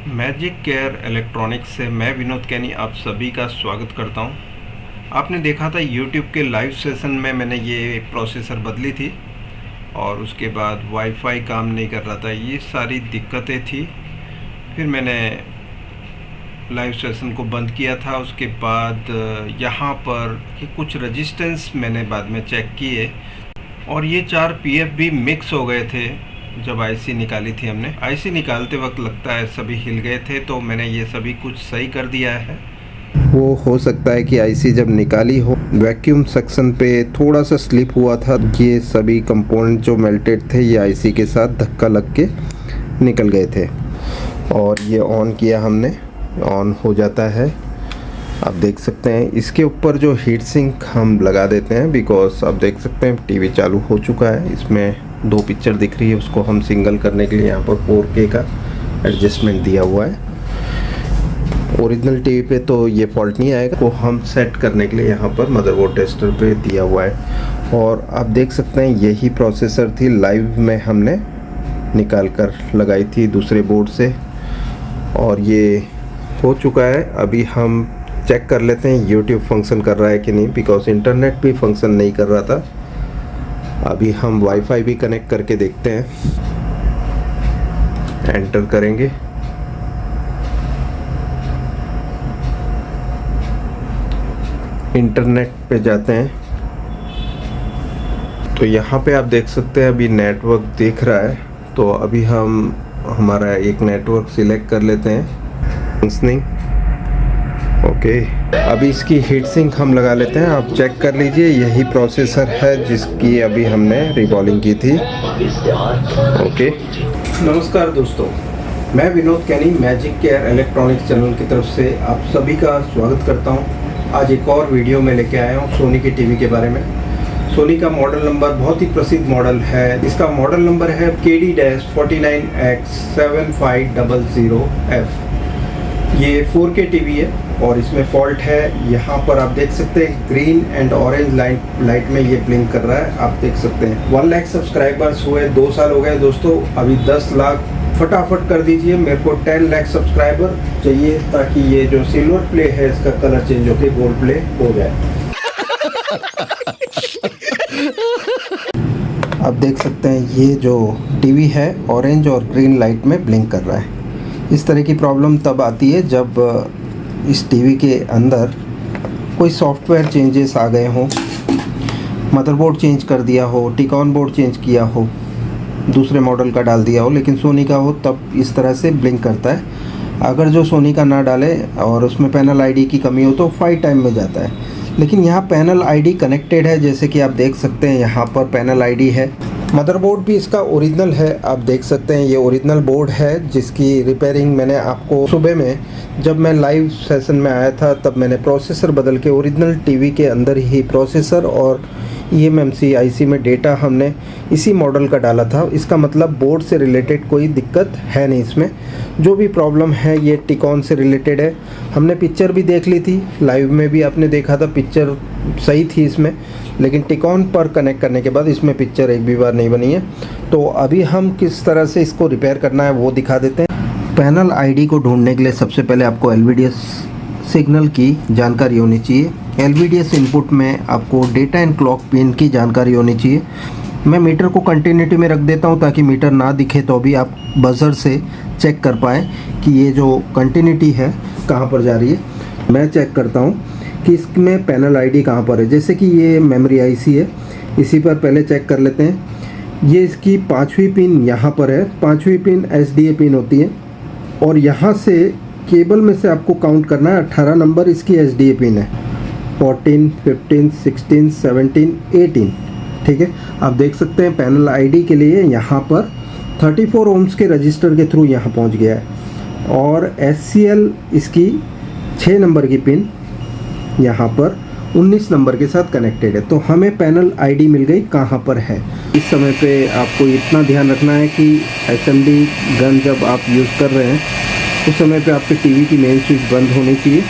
Magic care electronics से मैं विनोद कैनी आप सभी का स्वागत करता हूं। आपने देखा था यूट्यूब के लाइव सेशन में मैंने ये प्रोसेसर बदली थी और उसके बाद वाईफाई काम नहीं कर रहा था, ये सारी दिक्कतें थी। फिर मैंने लाइव सेशन को बंद किया था। उसके बाद यहाँ पर कि कुछ रेजिस्टेंस मैंने बाद में चेक किए और ये 4 पीएफ भी मिक्स हो गए थे। जब आईसी निकाली थी हमने, आईसी निकालते वक्त लगता है सभी हिल गए थे, तो मैंने ये सभी कुछ सही कर दिया है। वो हो सकता है कि आईसी जब निकाली हो वैक्यूम सेक्शन पे थोड़ा सा स्लिप हुआ था। ये सभी कंपोनेंट जो मेल्टेड थे ये आईसी के साथ धक्का लग के निकल गए थे और ये ऑन किया हमने, ऑन हो जाता है। आप देख सकते हैं इसके ऊपर जो हीट सिंक हम लगा देते हैं, बिकॉज आप देख सकते हैं टीवी चालू हो चुका है। इसमें 2 पिक्चर दिख रही है, उसको हम सिंगल करने के लिए यहाँ पर 4K का एडजस्टमेंट दिया हुआ है। ओरिजिनल टीवी पे तो ये फॉल्ट नहीं आएगा, वो हम सेट करने के लिए यहाँ पर मदरबोर्ड टेस्टर पे दिया हुआ है। और आप देख सकते हैं यही प्रोसेसर थी, लाइव में हमने निकाल कर लगाई थी दूसरे बोर्ड से और ये हो चुका है। अभी हम चेक कर लेते हैं यूट्यूब फंक्शन कर रहा है कि नहीं, बिकॉज इंटरनेट भी फंक्शन नहीं कर रहा था। अभी हम वाईफाई भी कनेक्ट करके देखते हैं। एंटर करेंगे, इंटरनेट पे जाते हैं तो यहाँ पे आप देख सकते हैं अभी नेटवर्क दिख रहा है। तो अभी हम हमारा एक नेटवर्क सिलेक्ट कर लेते हैं, फंक्शनिंग। ओके, अभी इसकी हीट सिंक हम लगा लेते हैं। आप चेक कर लीजिए, यही प्रोसेसर है जिसकी अभी हमने रिबॉलिंग की थी। ओके, नमस्कार दोस्तों, मैं विनोद कैनी मैजिक केयर इलेक्ट्रॉनिक्स चैनल की तरफ से आप सभी का स्वागत करता हूं। आज एक और वीडियो में लेके आया हूं सोनी की टीवी के बारे में। सोनी का मॉडल नंबर बहुत ही प्रसिद्ध मॉडल है। इसका मॉडल नंबर है KD-49X7500F। ये 4K टीवी है और इसमें फॉल्ट है। यहाँ पर आप देख सकते हैं ग्रीन एंड ऑरेंज लाइट में ये ब्लिंक कर रहा है, आप देख सकते हैं। 1 लाख सब्सक्राइबर्स हुए, 2 साल हो गए दोस्तों। अभी 10 लाख फटाफट कर दीजिए। मेरे को 10 लाख सब्सक्राइबर चाहिए ताकि ये जो सिल्वर प्ले है इसका कलर चेंज होकर गोल्ड प्ले हो जाए। आप देख सकते हैं ये जो टीवी है ऑरेंज और ग्रीन लाइट में ब्लिंक कर रहा है। इस तरह की प्रॉब्लम तब आती है जब इस टीवी के अंदर कोई सॉफ्टवेयर चेंजेस आ गए हों, मदरबोर्ड चेंज कर दिया हो, टिकॉन बोर्ड चेंज किया हो, दूसरे मॉडल का डाल दिया हो, लेकिन सोनी का हो तब इस तरह से ब्लिंक करता है। अगर जो सोनी का ना डाले और उसमें पैनल आईडी की कमी हो तो फाइट टाइम में जाता है। लेकिन यहाँ पैनल आईडी कनेक्टेड है, जैसे कि आप देख सकते हैं यहाँ पर पैनल आईडी है। मदरबोर्ड भी इसका ओरिजिनल है, आप देख सकते हैं ये ओरिजिनल बोर्ड है जिसकी रिपेयरिंग मैंने आपको सुबह में जब मैं लाइव सेशन में आया था तब मैंने प्रोसेसर बदल के ओरिजिनल टीवी के अंदर ही प्रोसेसर और eMMC आईसी में डेटा हमने इसी मॉडल का डाला था। इसका मतलब बोर्ड से रिलेटेड कोई दिक्कत है नहीं। इसमें जो भी प्रॉब्लम है ये टिकॉन से रिलेटेड है। हमने पिक्चर भी देख ली थी, लाइव में भी आपने देखा था, पिक्चर सही थी इसमें, लेकिन टिकॉन पर कनेक्ट करने के बाद इसमें पिक्चर एक भी बार नहीं बनी है। तो अभी हम किस तरह से इसको रिपेयर करना है वो दिखा देते हैं। पैनल आईडी को ढूंढने के लिए सबसे पहले आपको LVDS सिग्नल की जानकारी होनी चाहिए। LVDS इनपुट में आपको डेटा एंड क्लॉक पिन की जानकारी होनी चाहिए। मैं मीटर को कंटिन्यूटी में रख देता हूं ताकि मीटर ना दिखे तो भी आप बजर से चेक कर पाएँ कि ये जो कंटिन्यूटी है कहाँ पर जा रही है। मैं चेक करता हूँ कि इसमें पैनल आईडी कहाँ पर है। जैसे कि ये मेमोरी आईसी है, इसी पर पहले चेक कर लेते हैं। ये इसकी 5वीं पिन यहाँ पर है। 5वीं पिन SDA पिन होती है और यहाँ से केबल में से आपको काउंट करना है। 18 नंबर इसकी SDA पिन है। 14, 15, 16, 17, 18, ठीक है। आप देख सकते हैं पैनल आईडी के लिए यहाँ पर 34 ओम्स के रजिस्टर के थ्रू यहाँ पहुँच गया है और SCL इसकी 6 नंबर की पिन यहाँ पर 19 नंबर के साथ कनेक्टेड है। तो हमें पैनल आईडी मिल गई कहाँ पर है। इस समय पे आपको इतना ध्यान रखना है कि HMD गन जब आप यूज़ कर रहे हैं उस समय पे आपके टीवी की मेन स्विच बंद होनी चाहिए।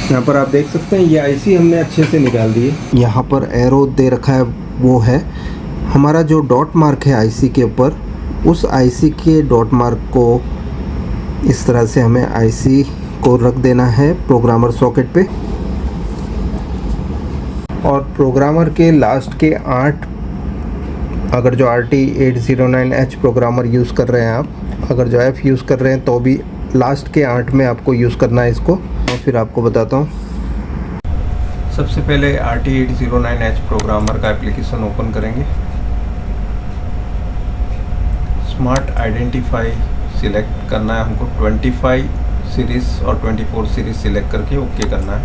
यहाँ पर आप देख सकते हैं ये आईसी हमने अच्छे से निकाल दी है। यहाँ पर एरो दे रखा है, वो है हमारा जो डॉट मार्क है आईसी के ऊपर, उस आईसी के डॉट मार्क को इस तरह से हमें आईसी को रख देना है प्रोग्रामर सॉकेट पे। और प्रोग्रामर के लास्ट के 8, अगर जो RT809H प्रोग्रामर यूज़ कर रहे हैं आप, अगर जो F यूज़ कर रहे हैं तो भी लास्ट के 8 में आपको यूज़ करना है इसको। और फिर आपको बताता हूँ। सबसे पहले RT809H प्रोग्रामर का एप्लीकेशन ओपन करेंगे। स्मार्ट आइडेंटिफाई सिलेक्ट करना है हमको, 25 सीरीज़ और 24 सीरीज़ सिलेक्ट करके ओके करना है।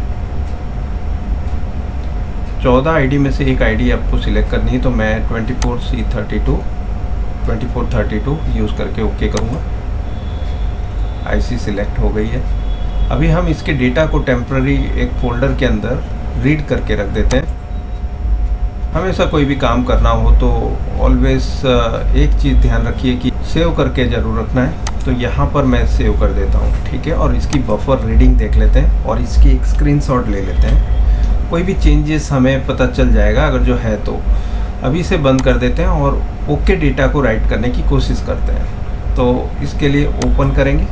14 आईडी में से एक आईडी आपको सिलेक्ट करनी है, तो मैं 2432 यूज़ करके ओके करूँगा। आईसी सिलेक्ट हो गई है। अभी हम इसके डेटा को टेम्पररी एक फ़ोल्डर के अंदर रीड करके रख देते हैं। हमेशा कोई भी काम करना हो तो ऑलवेज़ एक चीज़ ध्यान रखिए कि सेव करके ज़रूर रखना है। तो यहाँ पर मैं सेव कर देता हूँ, ठीक है। और इसकी बफर रीडिंग देख लेते हैं और इसकी एक स्क्रीनशॉट ले लेते हैं। कोई भी चेंजेस हमें पता चल जाएगा अगर जो है तो। अभी इसे बंद कर देते हैं और ओके डेटा को राइट करने की कोशिश करते हैं। तो इसके लिए ओपन करेंगे।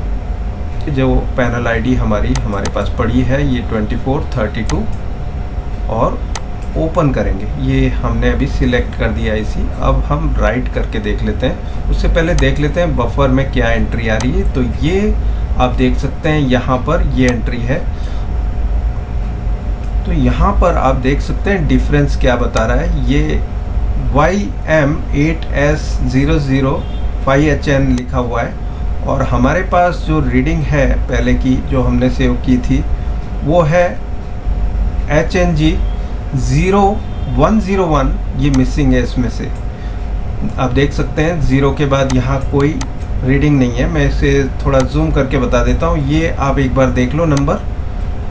जो पैनल आईडी हमारे पास पड़ी है ये 2432 और ओपन करेंगे। ये हमने अभी सिलेक्ट कर दिया इसी। अब हम राइट करके देख लेते हैं। उससे पहले देख लेते हैं बफर में क्या एंट्री आ रही है। तो ये आप देख सकते हैं यहाँ पर ये एंट्री है। तो यहाँ पर आप देख सकते हैं डिफरेंस क्या बता रहा है। ये YM8S005HN लिखा हुआ है और हमारे पास जो रीडिंग है पहले की जो हमने सेव की थी वो है HNG 0101। ये मिसिंग है इसमें से। आप देख सकते हैं 0 के बाद यहाँ कोई रीडिंग नहीं है। मैं इसे थोड़ा जूम करके बता देता हूँ। ये आप एक बार देख लो नंबर,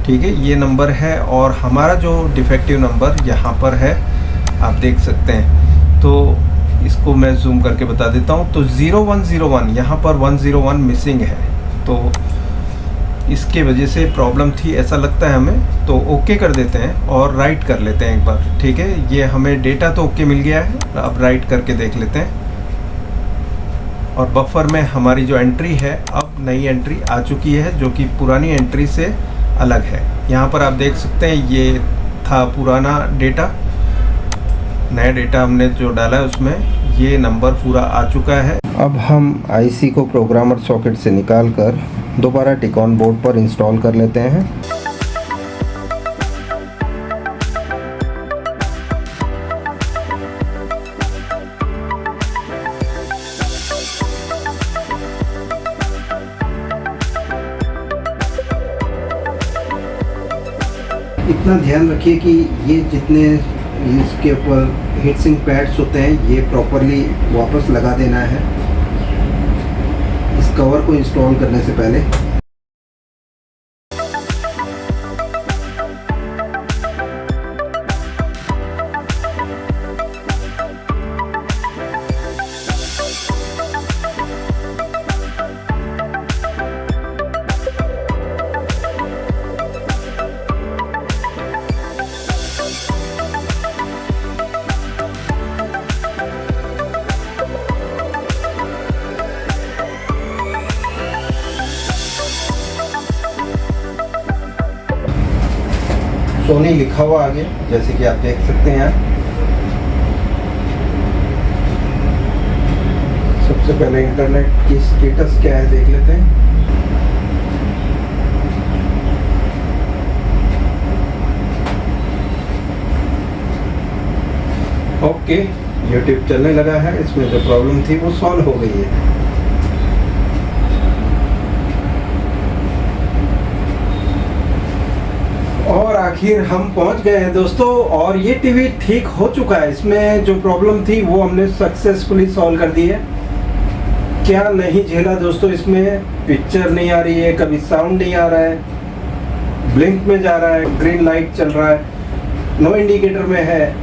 ठीक है। ये नंबर है और हमारा जो डिफेक्टिव नंबर यहाँ पर है आप देख सकते हैं। तो इसको मैं जूम करके बता देता हूँ। तो 0101 यहाँ पर 101 मिसिंग है। तो इसके वजह से प्रॉब्लम थी ऐसा लगता है हमें। तो ओके कर देते हैं और राइट कर लेते हैं एक बार, ठीक है। ये हमें डेटा तो ओके मिल गया है। अब राइट करके देख लेते हैं। और बफर में हमारी जो एंट्री है अब नई एंट्री आ चुकी है जो कि पुरानी एंट्री से अलग है। यहाँ पर आप देख सकते हैं ये था पुराना डेटा, नया डेटा हमने जो डाला है उसमें ये नंबर पूरा आ चुका है। अब हम आईसी को प्रोग्रामर सॉकेट से निकाल कर दोबारा टिकॉन बोर्ड पर इंस्टॉल कर लेते हैं। इतना ध्यान रखिए कि ये जितने इसके ऊपर हीट सिंक पैड्स होते हैं ये प्रॉपरली वापस लगा देना है इस कवर को इंस्टॉल करने से पहले। सोनी लिखा हुआ आगे जैसे कि आप देख सकते हैं यहाँ। सबसे पहले इंटरनेट की स्टेटस क्या है देख लेते हैं। ओके, YouTube चलने लगा है। इसमें जो प्रॉब्लम थी वो सॉल्व हो गई है। और आखिर हम पहुंच गए हैं दोस्तों और ये टीवी ठीक हो चुका है। इसमें जो प्रॉब्लम थी वो हमने सक्सेसफुली सॉल्व कर दी है। क्या नहीं झेला दोस्तों, इसमें पिक्चर नहीं आ रही है, कभी साउंड नहीं आ रहा है, ब्लिंक में जा रहा है, ग्रीन लाइट चल रहा है, नो इंडिकेटर में है।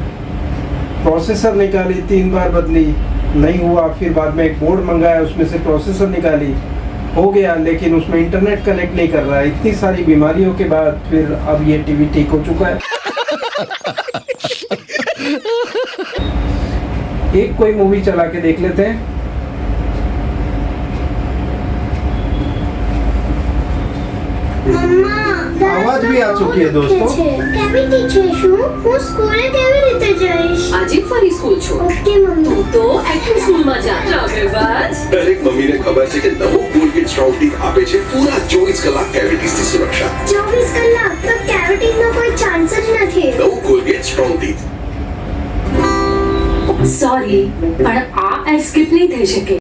प्रोसेसर निकाली 3 बार बदली, नहीं हुआ। फिर बाद में एक बोर्ड मंगाया, उसमें से प्रोसेसर निकाली, हो गया, लेकिन उसमें इंटरनेट कनेक्ट नहीं कर रहा है। इतनी सारी बीमारियों के बाद फिर अब ये टीवी ठीक हो चुका है। एक कोई मूवी चला के देख लेते हैं। મમ્મા આવાજ બી આ ચૂકી હે દોસ્તો. કેવિટી છે શું? હું સ્કૂલે કેવી રીતે જઈશ? આજે ફરી સ્કૂલ છો ઓકે મમ્મી. તું તો એક્ટિવ સ્કૂલમાં જા રમેશ દરેક મમ્મીને ખબર છે કે નવો કોલગેટ સ્ટ્રોંગ ટીથ આપે છે પૂરા 24 કલાક કેવિટીઝથી સુરક્ષા. 24 કલાક તો કેવિટીનો કોઈ ચાન્સ જ નથી. નવું કોલગેટ સ્ટ્રોંગ ટીથ. સોરી પણ આ એસ્કેપ નહીં થઈ શકે